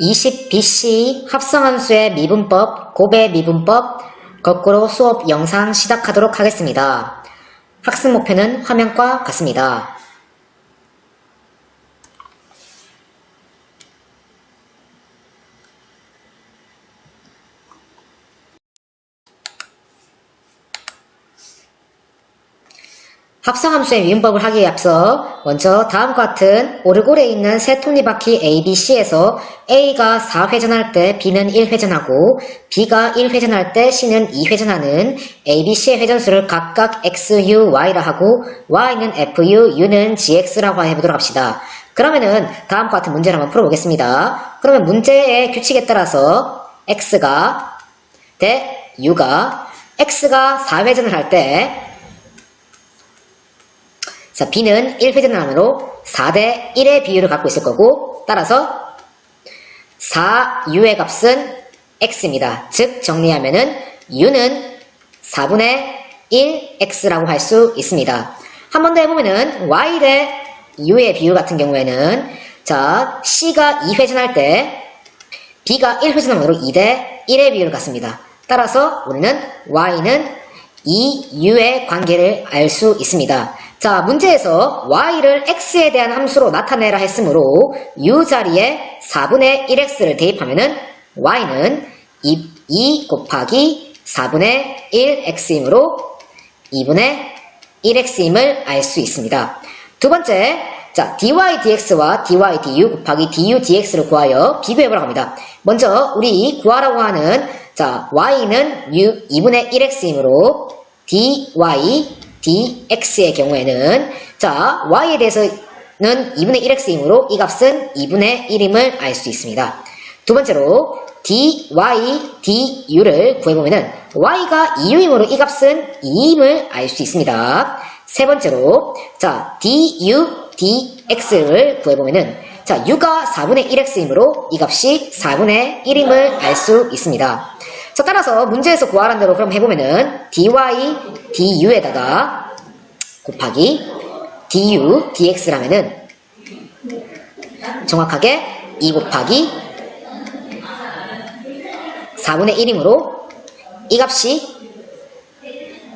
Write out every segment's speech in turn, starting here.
20BC 합성함수의 미분법, 곱의 미분법, 거꾸로 수업 영상 시작하도록 하겠습니다. 학습 목표는 화면과 같습니다. 합성함수의 미분법을 하기에 앞서 먼저 다음과 같은 오르골에 있는 세 톱니바퀴 A, B, C에서 A가 4회전할 때 B는 1회전하고 B가 1회전할 때 C는 2회전하는 A, B, C의 회전수를 각각 X, U, Y라 하고 Y는 F, U, U는 GX라고 해보도록 합시다. 그러면은 다음과 같은 문제를 한번 풀어보겠습니다. 그러면 문제의 규칙에 따라서 X가 대 U가 X가 4회전을 할때 자, B는 1회전하므로 4대 1의 비율을 갖고 있을 거고 따라서 4U의 값은 X입니다. 즉 정리하면은 U는 4분의 1X라고 할 수 있습니다. 한 번 더 해보면은 Y 대 U의 비율 같은 경우에는 자, C가 2회전할 때 B가 1회전하므로 2대 1의 비율을 갖습니다. 따라서 우리는 Y는 2U의 관계를 알 수 있습니다. 자, 문제에서 y를 x에 대한 함수로 나타내라 했으므로 u 자리에 4분의 1x를 대입하면은 y는 2 곱하기 4분의 1x이므로 2분의 1x임을 알 수 있습니다. 두 번째, 자, dy dx와 dy du 곱하기 du dx를 구하여 비교해보라고 합니다. 먼저 우리 구하라고 하는 자, y는 2분의 1x이므로 dy dx의 경우에는 자 y에 대해서는 2분의 1x이므로 이 값은 2분의 1임을 알 수 있습니다. 두 번째로 dy du를 구해보면은 y가 2u이므로 이 값은 2임을 알 수 있습니다. 세 번째로 자 du dx를 구해보면은 자 u가 4분의 1x이므로 이 값이 4분의 1임을 알 수 있습니다. 자, 따라서 문제에서 구하라는 대로 그럼 해보면은 dy du에다가 곱하기 du dx라면은 정확하게 2 곱하기 4분의 1이므로 이 값이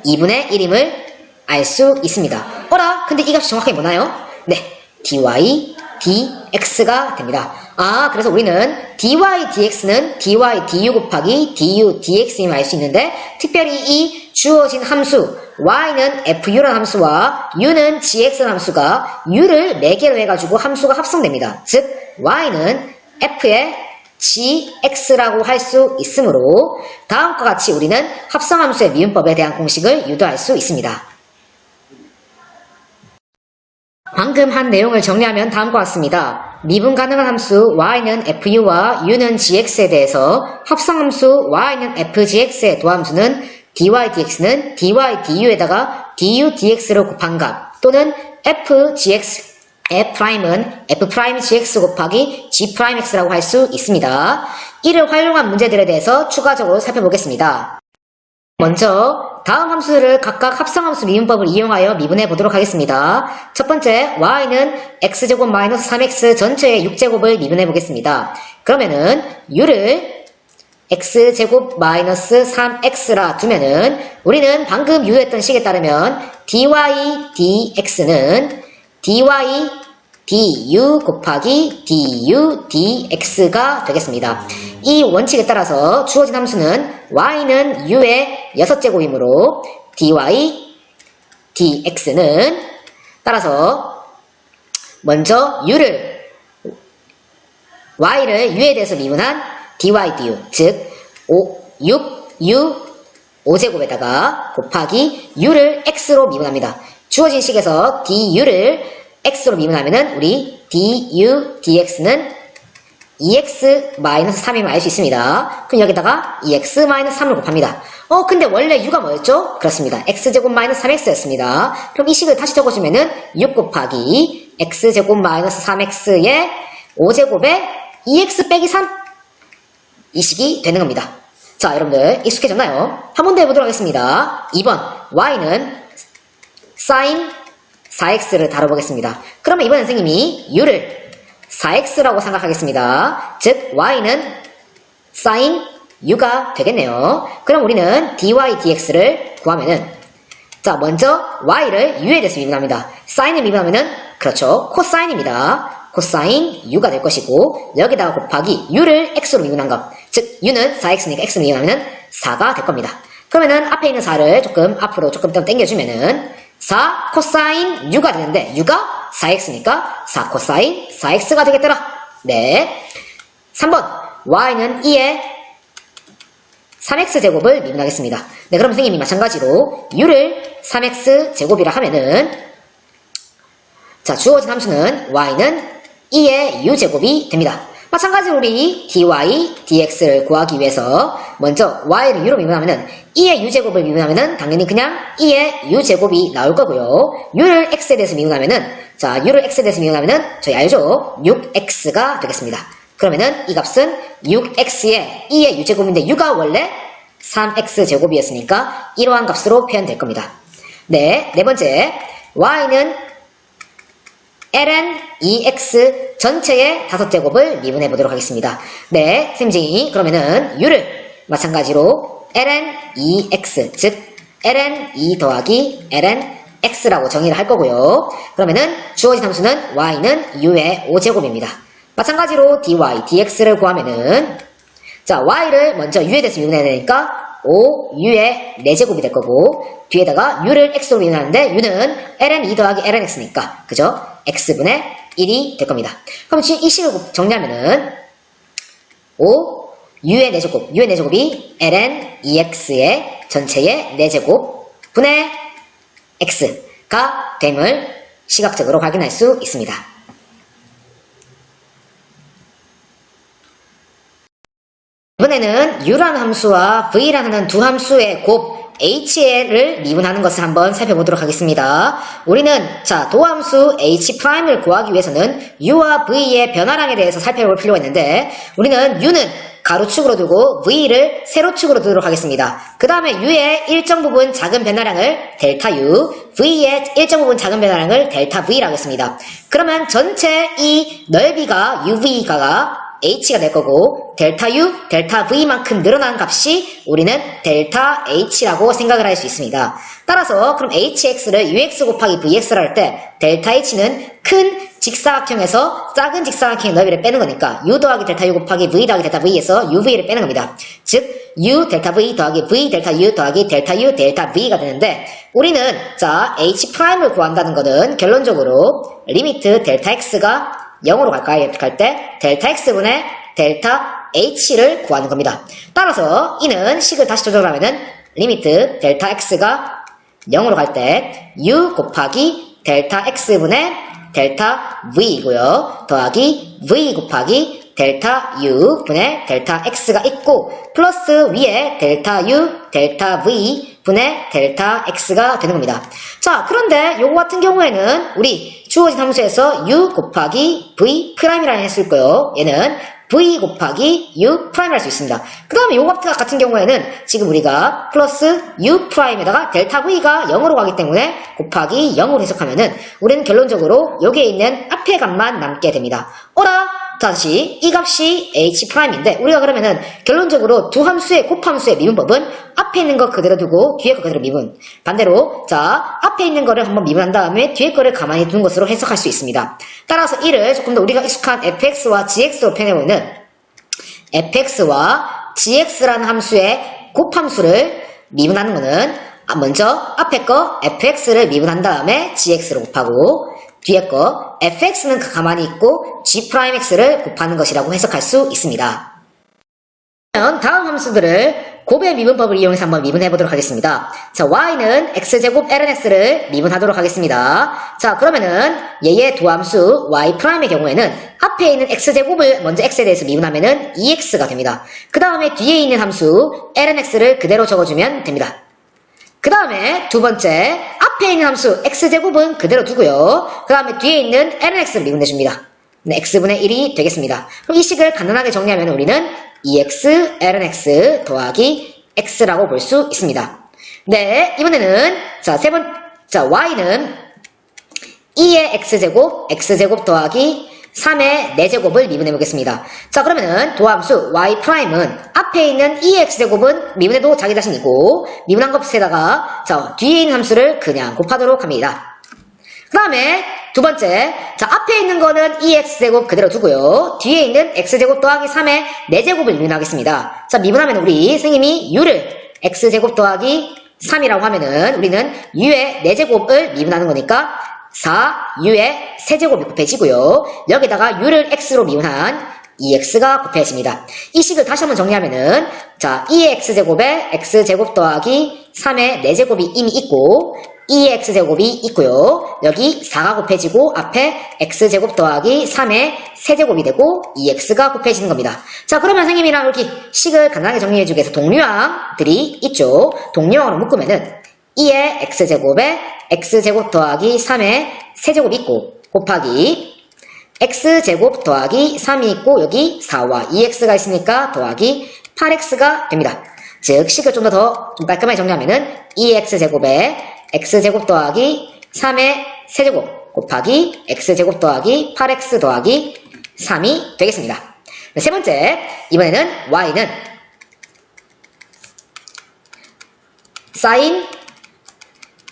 2분의 1임을 알 수 있습니다. 어라? 근데 이 값이 정확하게 뭐나요? 네, dy dx가 됩니다. 아, 그래서 우리는 dy dx는 dy du 곱하기 du dx임을 알 수 있는데 특별히 이 주어진 함수 y는 fu라는 함수와 u는 gx라는 함수가 u를 4개로 해가지고 함수가 합성됩니다. 즉 y는 f의 gx라고 할 수 있으므로 다음과 같이 우리는 합성함수의 미분법에 대한 공식을 유도할 수 있습니다. 방금 한 내용을 정리하면 다음과 같습니다. 미분 가능한 함수 y는 fu와 u는 gx에 대해서 합성함수 y는 fgx의 도함수는 dy dx는 dy du에다가 du dx로 곱한 값 또는 fgx f'은 f'gx 곱하기 g'x라고 할 수 있습니다. 이를 활용한 문제들에 대해서 추가적으로 살펴보겠습니다. 먼저 다음 함수를 각각 합성함수 미분법을 이용하여 미분해 보도록 하겠습니다. 첫 번째 y는 x제곱 마이너스 3x 전체의 6제곱을 미분해 보겠습니다. 그러면은 u를 x제곱 마이너스 3x라 두면은 우리는 방금 유도했던 식에 따르면 dy dx는 dy du 곱하기 du dx가 되겠습니다. 이 원칙에 따라서 주어진 함수는 y는 u의 6제곱이므로 dy dx는 따라서 먼저 y를 u에 대해서 미분한 dy du 즉 6u 5제곱에다가 곱하기 u를 x로 미분합니다. 주어진 식에서 du를 x로 미분하면은 우리 du dx는 2x-3임을 알 수 있습니다. 그럼 여기다가 2x-3을 곱합니다. 근데 원래 u가 뭐였죠? 그렇습니다. x제곱 마이너스 3x였습니다. 그럼 이 식을 다시 적어주면은 6 곱하기 x제곱 마이너스 3x의 5제곱에 2x 빼기 3 이 식이 되는 겁니다. 자, 여러분들 익숙해졌나요? 한 번 더 해보도록 하겠습니다. 2번 y는 sin 4x를 다뤄보겠습니다. 그러면 이번 선생님이 u를 4x라고 생각하겠습니다. 즉 y는 sin u가 되겠네요. 그럼 우리는 dy dx를 구하면은 자 먼저 y를 u에 대해서 미분합니다. sin을 미분하면은 그렇죠. 코사인입니다. 코사인 u가 될 것이고 여기다가 곱하기 u를 x로 미분한 것. 즉 u는 4x니까 x로 미분하면은 4가 될 겁니다. 그러면은 앞에 있는 4를 조금 앞으로 조금 더 당겨주면은 4 코사인 u가 되는데 u가 4x니까 4 코사인 4x가 되겠더라. 네. 3번 y는 2에 3x 제곱을 미분하겠습니다. 네, 그럼 선생님이 마찬가지로 u를 3x 제곱이라 하면은 자 주어진 함수는 y는 2의 u 제곱이 됩니다. 마찬가지로 우리 dy, dx를 구하기 위해서 먼저 y를 u로 미분하면은 2의 u제곱을 미분하면은 당연히 그냥 2의 u제곱이 나올 거고요. u를 x에 대해서 미분하면은 자 u를 x에 대해서 미분하면은 저희 알죠? 6x가 되겠습니다. 그러면은 이 값은 6x의 2의 u제곱인데 u가 원래 3x 제곱이었으니까 이러한 값으로 표현될 겁니다. 네, 네 번째 y는 ln 2x 전체의 5제곱을 미분해 보도록 하겠습니다. 네, 쌤쟁이 그러면은 u를 마찬가지로 ln 2x 즉 ln 2 더하기 ln x라고 정의를 할 거고요. 그러면은 주어진 함수는 y는 u의 5제곱입니다. 마찬가지로 dy, dx를 구하면은 자 y를 먼저 u에 대해서 미분해야 되니까 5u의 4제곱이 될 거고 뒤에다가 u를 x로 미분하는데 u는 ln 2 더하기 ln x니까 그죠? x분의 1이 될 겁니다. 그럼 지금 이 식을 정리하면은 5 u의 4제곱, u의 4제곱이 ln 2x의 전체의 4제곱 분의 x가 됨을 시각적으로 확인할 수 있습니다. 이번에는 u라는 함수와 v라는 두 함수의 곱 h를 미분하는 것을 한번 살펴보도록 하겠습니다. 우리는 자 도함수 h'을 구하기 위해서는 u와 v의 변화량에 대해서 살펴볼 필요가 있는데 우리는 u는 가로축으로 두고 v를 세로축으로 두도록 하겠습니다. 그 다음에 u의 일정 부분 작은 변화량을 델타 u, v의 일정 부분 작은 변화량을 델타 v라고 했습니다. 그러면 전체 이 넓이가 uv가가 h가 될 거고 델타 u, 델타 v만큼 늘어난 값이 우리는 델타 h라고 생각을 할 수 있습니다. 따라서 그럼 hx를 ux 곱하기 vx를 할 때 델타 h는 큰 직사각형에서 작은 직사각형의 넓이를 빼는 거니까 u 더하기 델타 u 곱하기 v 더하기 델타 v에서 uv를 빼는 겁니다. 즉 u 델타 v 더하기 v 델타 u 더하기 델타 u 델타 v가 되는데 우리는 자 h'을 구한다는 것은 결론적으로 리미트 델타 x가 0으로 갈 때 델타 x분의 델타 h를 구하는 겁니다. 따라서 이는 식을 다시 조절하면은 리미트 델타 x가 0으로 갈 때 u 곱하기 델타 x분의 델타 v이고요. 더하기 v 곱하기 델타 u 분의 델타 x가 있고 플러스 위에 델타 u 델타 v 분의 델타 x가 되는 겁니다. 자 그런데 요거 같은 경우에는 우리 주어진 함수에서 u 곱하기 v 프라임이라는 했을 거예요. 얘는 v 곱하기 u 프라임을 할 수 있습니다. 그 다음에 요거 같은 경우에는 지금 우리가 플러스 u 프라임에다가 델타 v가 0으로 가기 때문에 곱하기 0으로 해석하면은 우리는 결론적으로 여기에 있는 앞의 값만 남게 됩니다. 어라? 다시 이 값이 h'인데 우리가 그러면은 결론적으로 두 함수의 곱함수의 미분법은 앞에 있는 거 그대로 두고 뒤에 거 그대로 미분 반대로 자 앞에 있는 거를 한번 미분한 다음에 뒤에 거를 가만히 둔 것으로 해석할 수 있습니다. 따라서 이를 조금 더 우리가 익숙한 fx와 gx로 표현해보면 fx와 gx라는 함수의 곱함수를 미분하는 거는 먼저 앞에 거 fx를 미분한 다음에 gx로 곱하고 뒤에 거 fx는 가만히 있고 g'x를 곱하는 것이라고 해석할 수 있습니다. 다음 함수들을 곱의 미분법을 이용해서 한번 미분해 보도록 하겠습니다. 자, y는 x제곱 lnx를 미분하도록 하겠습니다. 자, 그러면은 얘의 두 함수 y'의 경우에는 앞에 있는 x제곱을 먼저 x에 대해서 미분하면은 2x가 됩니다. 그 다음에 뒤에 있는 함수 lnx를 그대로 적어주면 됩니다. 그 다음에 두 번째 앞에 있는 함수 x제곱은 그대로 두고요. 그 다음에 뒤에 있는 lnx를 미분해줍니다. 네, x분의 1이 되겠습니다. 그럼 이 식을 간단하게 정리하면 우리는 2x lnx 더하기 x라고 볼 수 있습니다. 네, 이번에는 자 y는 2의 x제곱 더하기 3의 4제곱을 미분해 보겠습니다. 자, 그러면은 도함수 y'은 앞에 있는 2x제곱은 미분해도 자기 자신이고, 미분한 것에다가 자, 뒤에 있는 함수를 그냥 곱하도록 합니다. 그 다음에 두 번째, 자, 앞에 있는 거는 2x제곱 그대로 두고요. 뒤에 있는 x제곱 더하기 3의 4제곱을 미분하겠습니다. 자, 미분하면 우리 선생님이 u를 x제곱 더하기 3이라고 하면은 우리는 u의 4제곱을 미분하는 거니까 4u의 세제곱이 곱해지고요. 여기다가 u를 x로 미분한 2x가 곱해집니다. 이 식을 다시 한번 정리하면은 자, 2x제곱에 x제곱 더하기 3의 4제곱이 이미 있고 2x제곱이 있고요. 여기 4가 곱해지고 앞에 x제곱 더하기 3의 세제곱이 되고 2x가 곱해지는 겁니다. 자, 그러면 선생님이랑 이렇게 식을 간단하게 정리해주기 위해서 동류항들이 있죠. 동류항으로 묶으면은 2의 x제곱에 x제곱 더하기 3의 세제곱이 있고 곱하기 x제곱 더하기 3이 있고 여기 4와 2x가 있으니까 더하기 8x가 됩니다. 즉 식을 좀 더 깔끔하게 정리하면은 2x제곱에 x제곱 더하기 3의 세제곱 곱하기 x제곱 더하기 8x 더하기 3이 되겠습니다. 세 번째, 이번에는 y는 sin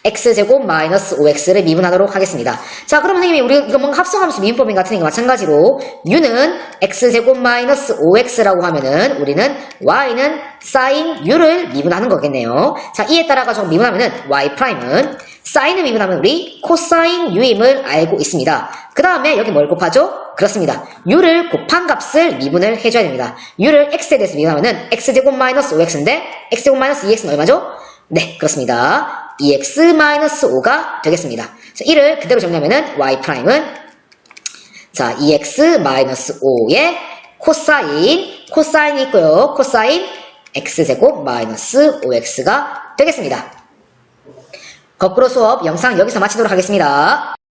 x제곱 마이너스 5x를 미분하도록 하겠습니다. 자, 그럼 선생님이 우리 이거 뭔가 합성함수 미분법인 같은 게 마찬가지로 u는 x제곱 마이너스 5x라고 하면은 우리는 y는 sin u를 미분하는 거겠네요. 자, 이에 따라 가지고 미분하면은 y'은 sin을 미분하면 우리 코사인 u임을 알고 있습니다. 그 다음에 여기 뭘 곱하죠? 그렇습니다. u를 곱한 값을 미분을 해줘야 됩니다. u를 x에 대해서 미분하면은 x제곱 마이너스 5x인데 x제곱 마이너스 2x는 얼마죠? 네, 그렇습니다. 2x-5가 되겠습니다. 자, 이를 그대로 정리하면은 y'은 자, 2x-5의 코사인이 있고요. 코사인 x제곱 마이너스 5x가 되겠습니다. 거꾸로 수업 영상 여기서 마치도록 하겠습니다.